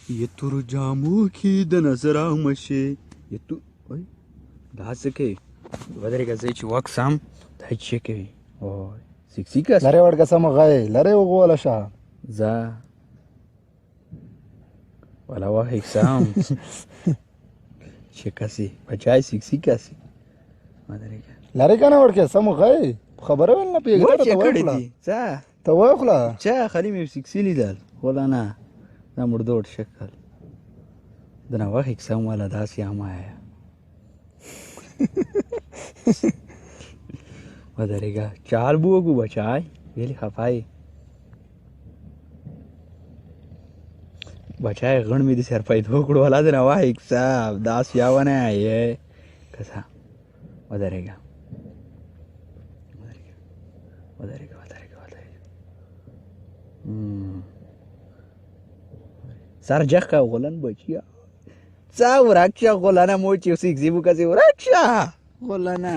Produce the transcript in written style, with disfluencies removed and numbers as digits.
ये تور جامو کې د نظر او مشه ये تو وای دا څه کوي ودرېږه زه چې وکسم دا چې کوي وای سکسي کس لرې ورکه سمه غی لرې وغوله شه ځه ولا واحد سام چې کسي بچای سکسي کسي ودرېږه لرې که نه ورکې سمه غی خبره ول نه پوهېږې و چې کړی دي څه ته وخوله چا خالي مې سکسي لیدل خو لا نه دا مردوړ شکل د ناوخت اقسام والا داسې امایا ودرېږه چال بو وګو بچای ویلې خفای بچای غړ مې د سر پیدا کړو والا د ناوخت اقسام داسې یاونه یې کسا ودرېږه سر جخه غولن بچیا څا ورکشه غولنه مو چې سیکزی بو کسي ورکشه غولنه